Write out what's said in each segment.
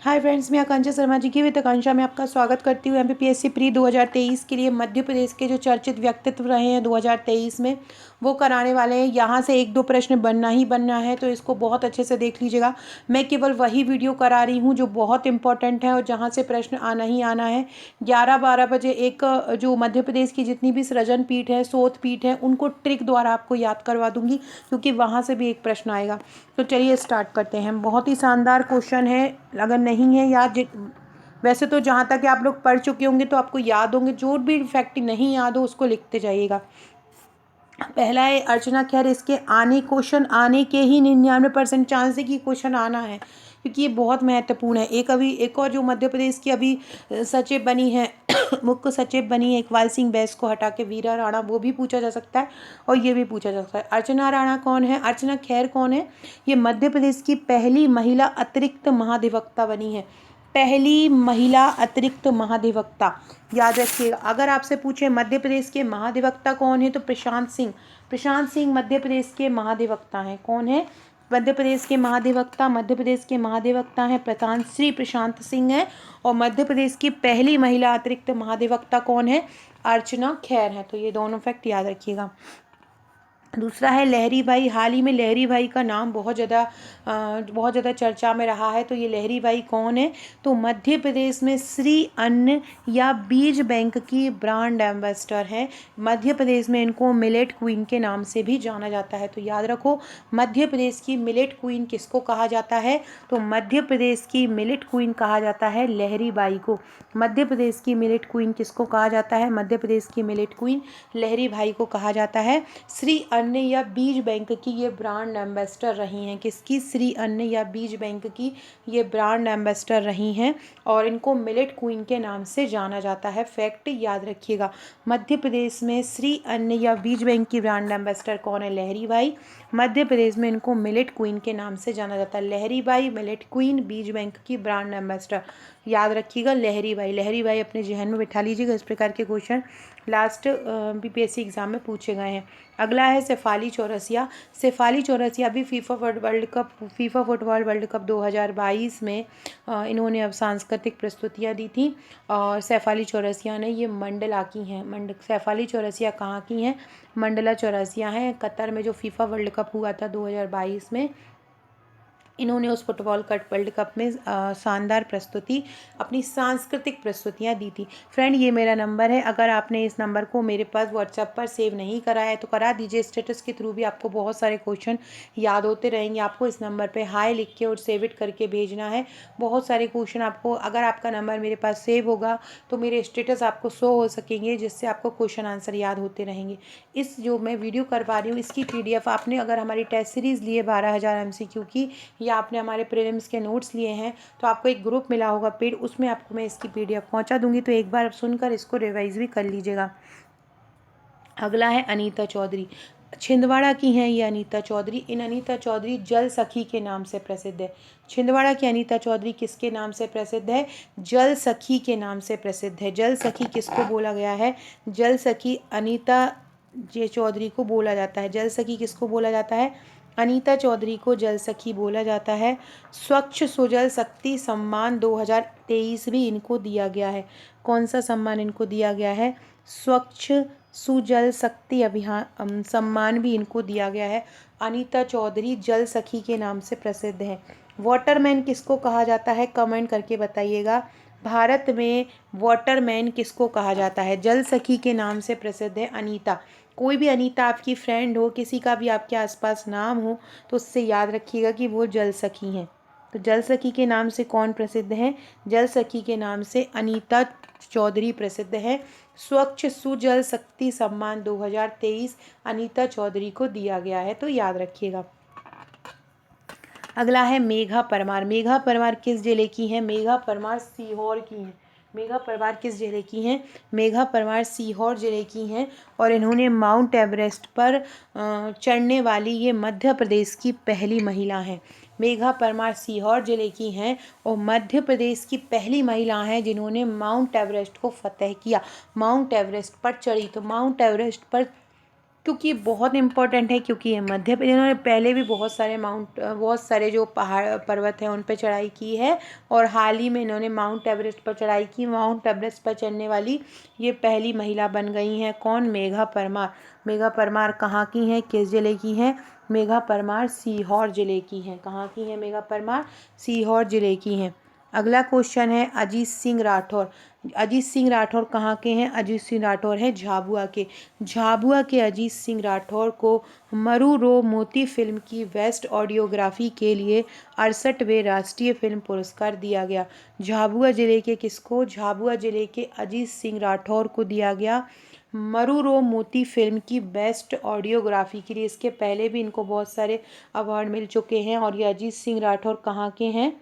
Hi friends, मैं आकांक्षा शर्मा जी की वित्त आकांक्षा में आपका स्वागत करती हूँ। एमपीपीएससी प्री 2023 के लिए मध्य प्रदेश के जो चर्चित व्यक्तित्व रहे हैं 2023 में, वो कराने वाले हैं। यहाँ से एक दो प्रश्न बनना ही बनना है, तो इसको बहुत अच्छे से देख लीजिएगा। मैं केवल वही वीडियो करा रही हूँ जो बहुत इंपॉर्टेंट है और जहाँ से प्रश्न आना ही आना है। 11-12 बजे एक जो मध्य प्रदेश की जितनी भी सृजन पीठ है, शोध पीठ है, उनको ट्रिक द्वारा आपको याद करवा दूंगी, क्योंकि वहाँ से भी एक प्रश्न आएगा। तो चलिए स्टार्ट करते हैं। बहुत ही शानदार क्वेश्चन है। अगर नहीं है याद, वैसे तो जहाँ तक आप लोग पढ़ चुके होंगे तो आपको याद होंगे। जो भी फैक्ट नहीं याद हो उसको लिखते जाइएगा। पहला है अर्चना खैर। इसके आने क्वेश्चन आने के ही 99% चांस है कि क्वेश्चन आना है, क्योंकि ये बहुत महत्वपूर्ण है। एक और जो मध्य प्रदेश की अभी सचिव बनी है मुख्य सचिव बनी है इकबाल सिंह बैस को हटा के वीरा राणा, वो भी पूछा जा सकता है और ये भी पूछा जा सकता है। अर्चना राणा कौन है? अर्चना खैर कौन है? ये मध्य प्रदेश की पहली महिला अतिरिक्त महाधिवक्ता बनी है। पहली महिला अतिरिक्त महाधिवक्ता, याद रखिएगा। अगर आपसे पूछे मध्य प्रदेश के महाधिवक्ता कौन है, तो प्रशांत सिंह। प्रशांत सिंह मध्य प्रदेश के महाधिवक्ता हैं। कौन है मध्य प्रदेश के महाधिवक्ता? मध्य प्रदेश के महाधिवक्ता हैं श्री प्रशांत सिंह है। और मध्य प्रदेश की पहली महिला अतिरिक्त महाधिवक्ता कौन है? अर्चना खैर है। तो ये दोनों फैक्ट याद रखिएगा। दूसरा है लहरी भाई। हाल ही में लहरी भाई का नाम बहुत ज़्यादा चर्चा में रहा है। तो ये लहरी भाई कौन है? तो मध्य प्रदेश में श्री अन्न या बीज बैंक की ब्रांड एम्बेसडर है। मध्य प्रदेश में इनको मिलेट क्वीन के नाम से भी जाना जाता है। तो याद रखो, मध्य प्रदेश की मिलेट क्वीन किसको कहा जाता है? तो मध्य प्रदेश की मिलेट क्वीन कहा जाता है लहरी बाई को। मध्य प्रदेश की मिलेट क्वीन किसको कहा जाता है? मध्य प्रदेश की मिलेट क्वीन लहरी भाई को कहा जाता है। श्री अन्न या बीज बैंक की ये ब्रांड एम्बेसडर रही हैं। किसकी? श्री अन्न या बीज बैंक की ये ब्रांड एम्बेसडर रही हैं और इनको मिलेट क्वीन के नाम से जाना जाता है। फैक्ट याद रखिएगा। मध्य प्रदेश में श्री अन्न या बीज बैंक की ब्रांड एम्बेसडर कौन है? लहरी बाई। मध्य प्रदेश में इनको मिलेट क्वीन के नाम से जाना जाता है। लहरी बाई, मिलेट क्वीन, बीज बैंक की ब्रांड एम्बेसडर। याद रखिएगा लहरी बाई। लहरी बाई अपने जहन में बिठा लीजिएगा। इस प्रकार के क्वेश्चन लास्ट बीपीएससी एग्जाम में पूछे गए हैं। अगला है शेफाली चौरसिया। शेफाली चौरसिया भी फीफा फुटबॉल वर्ल्ड कप 2022 में इन्होंने अब सांस्कृतिक प्रस्तुतियाँ दी थी। और शेफाली चौरसिया ने ये मंडला की हैं। शेफाली चौरसिया कहाँ की हैं? मंडला चौरसिया हैं। कतर में जो फीफा वर्ल्ड कप हुआ था 2022 में, इन्होंने उस फुटबॉल वर्ल्ड कप में शानदार प्रस्तुति, अपनी सांस्कृतिक प्रस्तुतियाँ दी थी। फ्रेंड, ये मेरा नंबर है। अगर आपने इस नंबर को मेरे पास व्हाट्सएप पर सेव नहीं करा है तो करा दीजिए। स्टेटस के थ्रू भी आपको बहुत सारे क्वेश्चन याद होते रहेंगे। आपको इस नंबर पे हाय लिख के और सेव इट करके भेजना है। बहुत सारे क्वेश्चन आपको, अगर आपका नंबर मेरे पास सेव होगा तो मेरे स्टेटस आपको शो हो सकेंगे, जिससे आपको क्वेश्चन आंसर याद होते रहेंगे। इस जो मैं वीडियो करवा रही हूँ इसकी PDF आपने अगर हमारी टेस्ट सीरीज़ लिए 12,000 MCQ की, या आपने हमारे प्रीलिम्स के नोट्स लिए हैं, तो आपको एक ग्रुप मिला होगा पेड, उसमें आपको मैं इसकी PDF पहुंचा दूंगी। तो एक बार सुनकर इसको रिवाइज भी कर लीजिएगा। अगला है अनीता चौधरी। छिंदवाड़ा की हैं ये अनीता चौधरी। इन अनीता चौधरी जल सखी के नाम से प्रसिद्ध है। छिंदवाड़ा की अनीता चौधरी किसके नाम से प्रसिद्ध है? जल सखी के नाम से प्रसिद्ध है। जल सखी किसको बोला गया है? जल सखी अनीता जे चौधरी को बोला जाता है। जल सखी किसको बोला जाता है? अनीता चौधरी को जल सखी बोला जाता है। स्वच्छ सुजल शक्ति सम्मान 2023 भी इनको दिया गया है। कौन सा सम्मान इनको दिया गया है? स्वच्छ सुजल शक्ति अभियान सम्मान भी इनको दिया गया है। अनीता चौधरी जल सखी के नाम से प्रसिद्ध है। वाटरमैन किसको कहा जाता है? कमेंट करके बताइएगा। भारत में वाटरमैन किसको कहा जाता है? जल सखी के नाम से प्रसिद्ध है अनीता। कोई भी अनीता आपकी फ्रेंड हो, किसी का भी आपके आसपास नाम हो, तो उससे याद रखिएगा कि वो जल सखी हैं। तो जल सखी के नाम से कौन प्रसिद्ध है? जल सखी के नाम से अनीता चौधरी प्रसिद्ध है। स्वच्छ सुजल शक्ति सम्मान 2023 अनीता चौधरी को दिया गया है, तो याद रखिएगा। अगला है मेघा परमार। मेघा परमार किस जिले की हैं? मेघा परमार सीहोर की हैं। मेघा परमार किस जिले की हैं? मेघा परमार सीहोर जिले की हैं। और इन्होंने माउंट एवरेस्ट पर चढ़ने वाली ये मध्य प्रदेश की पहली महिला हैं। मेघा परमार सीहोर जिले की हैं और मध्य प्रदेश की पहली महिला हैं जिन्होंने माउंट एवरेस्ट को फतह किया, माउंट एवरेस्ट पर चढ़ी। तो माउंट एवरेस्ट पर क्योंकि बहुत इम्पोर्टेंट है, क्योंकि ये मध्य प्रदेश, इन्होंने पहले भी बहुत सारे जो पहाड़ पर्वत हैं उन पर चढ़ाई की है, और हाल ही में इन्होंने माउंट एवरेस्ट पर चढ़ाई की। माउंट एवरेस्ट पर चढ़ने वाली ये पहली महिला बन गई हैं। कौन? मेघा परमार। मेघा परमार कहाँ की हैं, किस ज़िले की हैं? मेघा परमार सीहोर ज़िले की हैं। कहाँ की हैं मेघा परमार? सीहोर ज़िले की हैं। अगला क्वेश्चन है अजीत सिंह राठौर। अजीत सिंह राठौर कहाँ के हैं? अजीत सिंह राठौर है झाबुआ के। झाबुआ के अजीत सिंह राठौर को मरू रो मोती फिल्म की बेस्ट ऑडियोग्राफी के लिए 68वें राष्ट्रीय फिल्म पुरस्कार दिया गया। झाबुआ जिले के किसको? झाबुआ जिले के अजीत सिंह राठौर को दिया गया मरू रो मोती फिल्म की बेस्ट ऑडियोग्राफी के लिए। इसके पहले भी इनको बहुत सारे अवार्ड मिल चुके हैं। और ये अजीत सिंह राठौर कहाँ के हैं?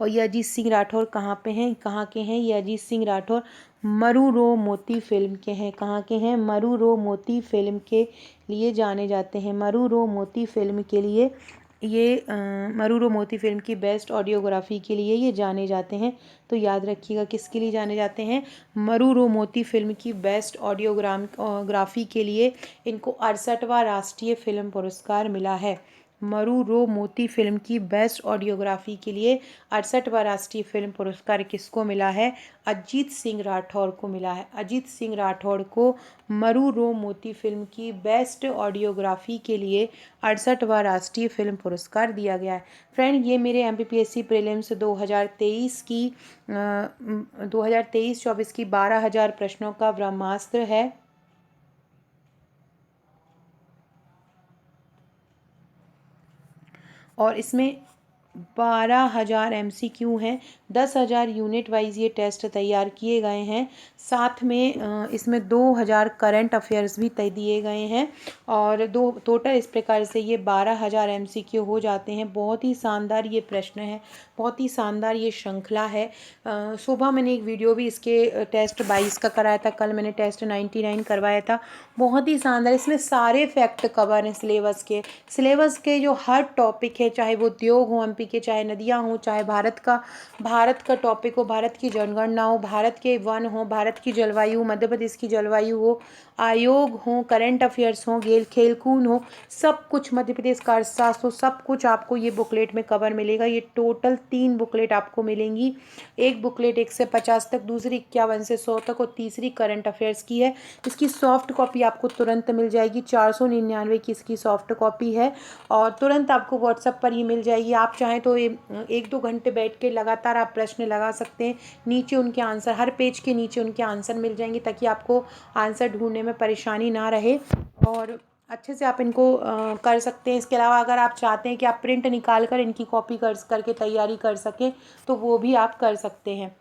और ये अजीत सिंह राठौर कहाँ पे हैं, कहाँ के हैं? ये अजीत सिंह राठौर मरू रो मोती फिल्म के हैं। कहाँ के हैं? मरू रो मोती फिल्म के लिए जाने जाते हैं। मरू रो मोती फिल्म के लिए ये मरू रो मोती फिल्म की बेस्ट ऑडियोग्राफी के लिए ये जाने जाते हैं। तो याद रखिएगा किसके लिए जाने जाते हैं? मरू रो मोती फिल्म की बेस्ट ऑडियोग्राफी के लिए इनको 68वां राष्ट्रीय फिल्म पुरस्कार मिला है। मरू रो मोती फिल्म की बेस्ट ऑडियोग्राफी के लिए 68वां राष्ट्रीय फिल्म पुरस्कार किसको मिला है? अजीत सिंह राठौर को मिला है। अजीत सिंह राठौर को मरू रो मोती फिल्म की बेस्ट ऑडियोग्राफी के लिए 68वां राष्ट्रीय फिल्म पुरस्कार दिया गया है। फ्रेंड, ये मेरे MPPSC प्रीलिम्स 2023 की 2023-24 की 12,000 प्रश्नों का ब्रह्मास्त्र है। और इसमें 12,000 MCQ हैं। 10,000 यूनिट वाइज ये टेस्ट तैयार किए गए हैं। साथ में इसमें 2,000 करंट अफेयर्स भी तय दिए गए हैं। और टोटल इस प्रकार से ये 12,000 MCQ हो जाते हैं। बहुत ही शानदार ये प्रश्न है, बहुत ही शानदार ये श्रृंखला है। सुबह मैंने एक वीडियो भी इसके टेस्ट 22 का कराया था, कल मैंने टेस्ट 99 करवाया था। बहुत ही शानदार, इसमें सारे फैक्ट कवर हैं सिलेबस के जो हर टॉपिक है, चाहे वो उद्योग हो MP के, चाहे नदियाँ हो, चाहे भारत का टॉपिक हो, भारत की जनगणना हो, भारत के वन हो, भारत की जलवायु, मध्य प्रदेश की जलवायु हो, आयोग हो, करंट अफेयर्स हो, खेलकूद हो, सब कुछ, मध्य प्रदेश का अर्थशास्त्र हो, सब कुछ आपको ये बुकलेट में कवर मिलेगा। ये टोटल 3 बुकलेट आपको मिलेंगी। एक बुकलेट 1 से 50 तक, दूसरी 51 से 100 तक, और तीसरी करंट अफेयर्स की है। इसकी सॉफ्ट कॉपी आपको तुरंत मिल जाएगी। 499 की इसकी सॉफ्ट कॉपी है और तुरंत आपको व्हाट्सएप पर ही मिल जाएगी। आप चाहें तो 1-2 घंटे बैठ के लगातार आप प्रश्न लगा सकते हैं। नीचे उनके आंसर, हर पेज के नीचे उनके आंसर मिल जाएंगे, ताकि आपको आंसर ढूंढने में परेशानी ना रहे और अच्छे से आप इनको कर सकते हैं। इसके अलावा अगर आप चाहते हैं कि आप प्रिंट निकाल कर इनकी कॉपी करके तैयारी कर सकें, तो वो भी आप कर सकते हैं।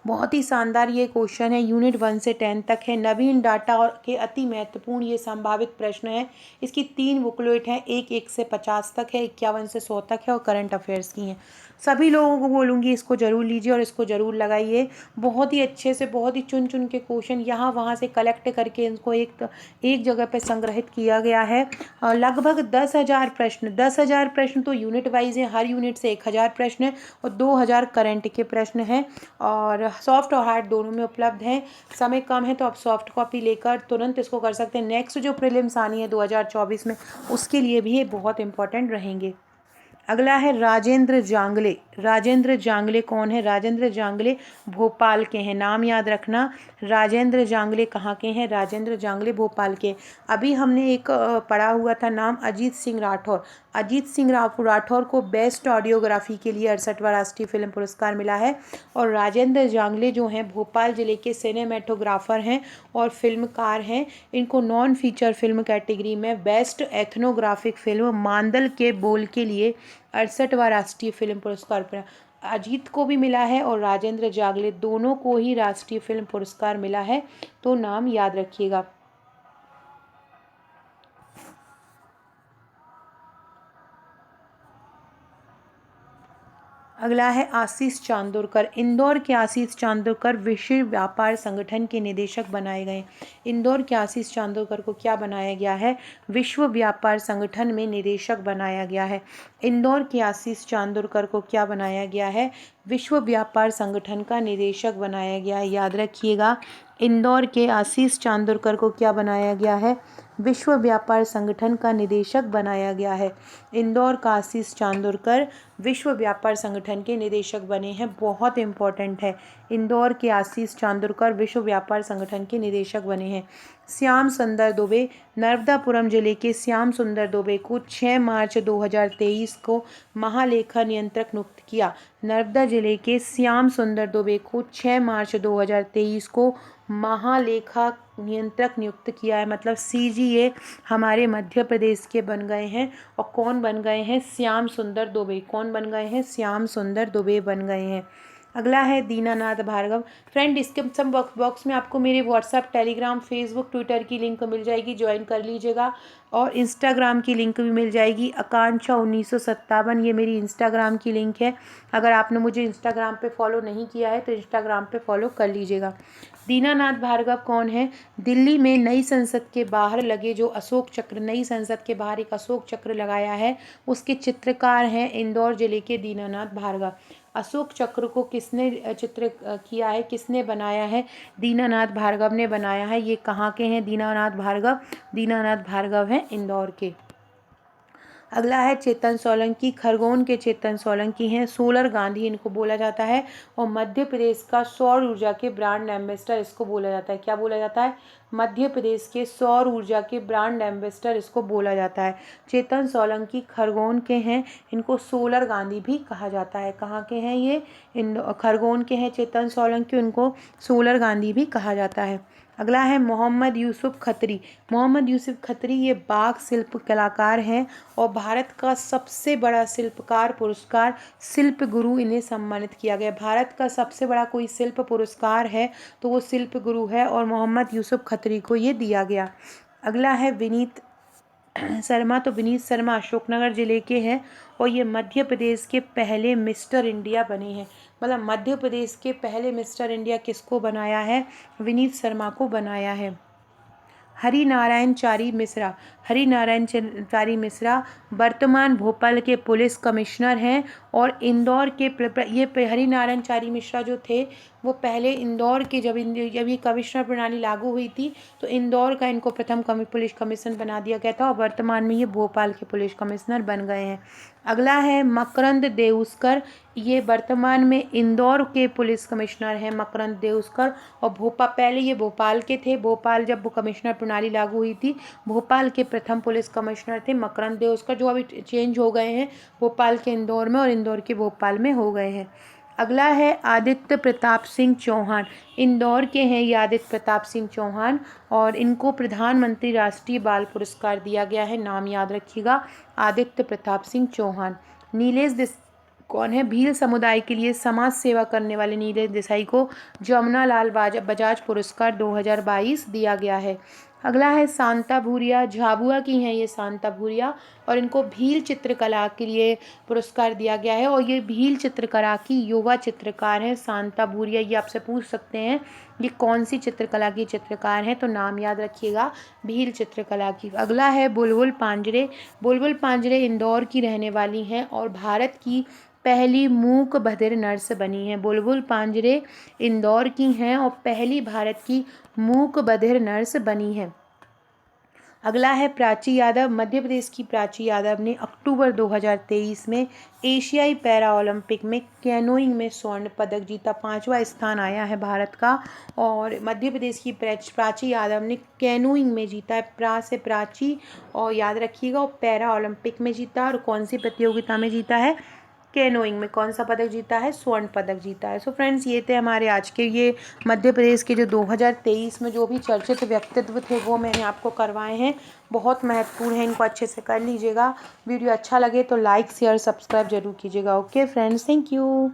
बहुत ही शानदार ये क्वेश्चन है। यूनिट 1 से 10 तक है। नवीन डाटा और के अति महत्वपूर्ण ये संभावित प्रश्न है। इसकी 3 बुकलेट हैं। एक 1 से 50 तक है, 51 से 100 तक है और करंट अफेयर्स की हैं। सभी लोगों को बोलूँगी इसको ज़रूर लीजिए और इसको ज़रूर लगाइए। बहुत ही अच्छे से, बहुत ही चुन चुन के क्वेश्चन यहाँ वहाँ से कलेक्ट करके इनको एक जगह पे संग्रहित किया गया है। लगभग 10,000 प्रश्न तो यूनिट वाइज है। हर यूनिट से 1,000 प्रश्न है और 2,000 करंट के प्रश्न हैं और सॉफ्ट और हार्ड दोनों में उपलब्ध हैं। समय कम है तो आप सॉफ्ट कॉपी लेकर तुरंत इसको कर सकते हैं। नेक्स्ट जो प्रीलिम्स आनी है 2024 में, उसके लिए भी ये बहुत इंपॉर्टेंट रहेंगे। अगला है राजेंद्र जांगले। राजेंद्र जांगले कौन है? राजेंद्र जांगले भोपाल के हैं। नाम याद रखना, राजेंद्र जांगले कहाँ के हैं? राजेंद्र जांगले भोपाल के। अभी हमने एक पढ़ा हुआ था नाम, अजीत सिंह राठौर। अजीत सिंह राठौर को बेस्ट ऑडियोग्राफी के लिए 68वां राष्ट्रीय फिल्म पुरस्कार मिला है। और राजेंद्र जांगले जो हैं भोपाल ज़िले के सिनेमेटोग्राफर हैं और फिल्मकार हैं। इनको नॉन फीचर फिल्म कैटेगरी में बेस्ट एथनोग्राफिक फिल्म मांदल के बोल के लिए 68वां राष्ट्रीय फिल्म पुरस्कार पर अजीत को भी मिला है और राजेंद्र जांगले दोनों को ही राष्ट्रीय फिल्म पुरस्कार मिला है। तो नाम याद रखिएगा। अगला है आशीष चांदोरकर। इंदौर के आशीष चांदोरकर विश्व व्यापार संगठन के निदेशक बनाए गए। इंदौर के आशीष चांदोरकर को क्या बनाया गया है? विश्व व्यापार संगठन में निदेशक बनाया गया है। इंदौर के आशीष चांदोरकर को क्या बनाया गया है? विश्व व्यापार संगठन का निदेशक बनाया गया है। याद रखिएगा, इंदौर के आशीष चांदोरकर को क्या बनाया गया है? विश्व व्यापार संगठन का निदेशक बनाया गया है। इंदौर का आशीष चांदोरकर विश्व व्यापार संगठन के निदेशक बने हैं। बहुत इंपॉर्टेंट है, इंदौर के आशीष चांदोरकर विश्व व्यापार संगठन के निदेशक बने हैं। श्याम सुंदर दुबे, नर्मदापुरम जिले के श्याम सुंदर दुबे को 6 मार्च 2023 को महालेखा नियंत्रक नियुक्त किया। नर्मदा जिले के श्याम सुंदर दुबे को 6 मार्च 2023 को महालेखा नियंत्रक नियुक्त किया है। मतलब सीजीए हमारे मध्य प्रदेश के बन गए हैं। और कौन बन गए हैं? श्याम सुंदर दुबे। कौन बन गए हैं? श्याम सुंदर दुबे बन गए हैं। अगला है Dinanath Bhargava. Friend, description box में आपको मेरे व्हाट्सएप, टेलीग्राम, फेसबुक, ट्विटर की लिंक मिल जाएगी, ज्वाइन कर लीजिएगा। और इंस्टाग्राम की लिंक भी मिल जाएगी, आकांक्षा 1957, ये मेरी इंस्टाग्राम की लिंक है। अगर आपने मुझे इंस्टाग्राम पे फॉलो नहीं किया है तो इंस्टाग्राम पे फॉलो कर लीजिएगा। दीनानाथ भार्गव कौन है? दिल्ली में नई संसद के बाहर लगे जो अशोक चक्र, नई संसद के बाहर एक अशोक चक्र लगाया है, उसके चित्रकार हैं इंदौर जिले के दीनानाथ भार्गव। अशोक चक्र को किसने चित्र किया है, किसने बनाया है? दीनानाथ भार्गव ने बनाया है। ये कहाँ के हैं दीनानाथ भार्गव? दीनानाथ भार्गव हैं इंदौर के। अगला है चेतन सोलंकी। खरगोन के चेतन सोलंकी हैं। सोलर गांधी इनको बोला जाता है। और मध्य प्रदेश का सौर ऊर्जा के ब्रांड एम्बेसडर इसको बोला जाता है। क्या बोला जाता है? मध्य प्रदेश के सौर ऊर्जा के ब्रांड एम्बेसडर इसको बोला जाता है। चेतन सोलंकी खरगोन के हैं, इनको सोलर गांधी भी कहा जाता है। कहाँ के हैं ये? खरगोन के हैं चेतन सोलंकी, इनको सोलर गांधी भी कहा जाता है। अगला है मोहम्मद यूसुफ खत्री। मोहम्मद यूसुफ खत्री ये बाग शिल्प कलाकार हैं और भारत का सबसे बड़ा शिल्पकार पुरस्कार शिल्प गुरु इन्हें सम्मानित किया गया। भारत का सबसे बड़ा कोई शिल्प पुरस्कार है तो वो शिल्प गुरु है और मोहम्मद यूसुफ खत्री को ये दिया गया। अगला है विनीत शर्मा। तो विनीत शर्मा अशोकनगर जिले के हैं और ये मध्य प्रदेश के पहले मिस्टर इंडिया बने हैं। मतलब मध्य प्रदेश के पहले मिस्टर इंडिया किसको बनाया है? विनीत शर्मा को बनाया है। हरिनारायण चारी मिश्रा। हरिनारायण चारी मिश्रा वर्तमान भोपाल के पुलिस कमिश्नर हैं और इंदौर के ये हरिनारायण चारी मिश्रा जो थे वो पहले इंदौर के जब ये कमिश्नर प्रणाली लागू हुई थी तो इंदौर का इनको प्रथम पुलिस कमिश्नर बना दिया गया था और वर्तमान में ये भोपाल के पुलिस कमिश्नर बन गए हैं। अगला है मकरंद देउस्कर। ये वर्तमान में इंदौर के पुलिस कमिश्नर हैं मकरंद देउस्कर। और पहले ये भोपाल के थे। भोपाल जब कमिश्नर प्रणाली लागू हुई थी भोपाल के प्रथम पुलिस कमिश्नर थे मकरंद देउस्कर, जो अभी चेंज हो गए हैं भोपाल के इंदौर में और इंदौर के भोपाल में हो गए हैं। अगला है आदित्य प्रताप सिंह चौहान। इंदौर के हैं ये आदित्य प्रताप सिंह चौहान और इनको प्रधानमंत्री राष्ट्रीय बाल पुरस्कार दिया गया है। नाम याद रखिएगा, आदित्य प्रताप सिंह चौहान। नीलेश कौन है? भील समुदाय के लिए समाज सेवा करने वाले नीलेश देसाई को जमुना लाल बजाज पुरस्कार 2022 दिया गया है। अगला है शांता भूरिया। झाबुआ की हैं ये शांता भूरिया और इनको भील चित्रकला के लिए पुरस्कार दिया गया है और ये भील चित्रकला की युवा चित्रकार हैं शांता भूरिया। ये आपसे पूछ सकते हैं ये कौन सी चित्रकला की चित्रकार हैं, तो नाम याद रखिएगा, भील चित्रकला की। अगला है बुलबुल पांजरे। बुलबुल पांजरे इंदौर की रहने वाली हैं और भारत की पहली मूक बधिर नर्स बनी हैं। बुलबुल पांजरे इंदौर की हैं और पहली भारत की मूक बधिर नर्स बनी है। अगला है प्राची यादव। मध्य प्रदेश की प्राची यादव ने अक्टूबर 2023 में एशियाई पैरा ओलंपिक में कैनोइंग में स्वर्ण पदक जीता। 5वां स्थान आया है भारत का और मध्य प्रदेश की प्राची यादव ने कैनोइंग में जीता है। प्रा से प्राची और याद रखिएगा, और पैरा ओलंपिक में जीता और कौन सी प्रतियोगिता में जीता है? कैनोइंग में। कौन सा पदक जीता है? स्वर्ण पदक जीता है। सो फ्रेंड्स, ये थे हमारे आज के ये मध्य प्रदेश के जो 2023 में जो भी चर्चित व्यक्तित्व थे वो मैंने आपको करवाए हैं। बहुत महत्वपूर्ण है, इनको अच्छे से कर लीजिएगा। वीडियो अच्छा लगे तो लाइक शेयर सब्सक्राइब जरूर कीजिएगा। Okay friends, thank you.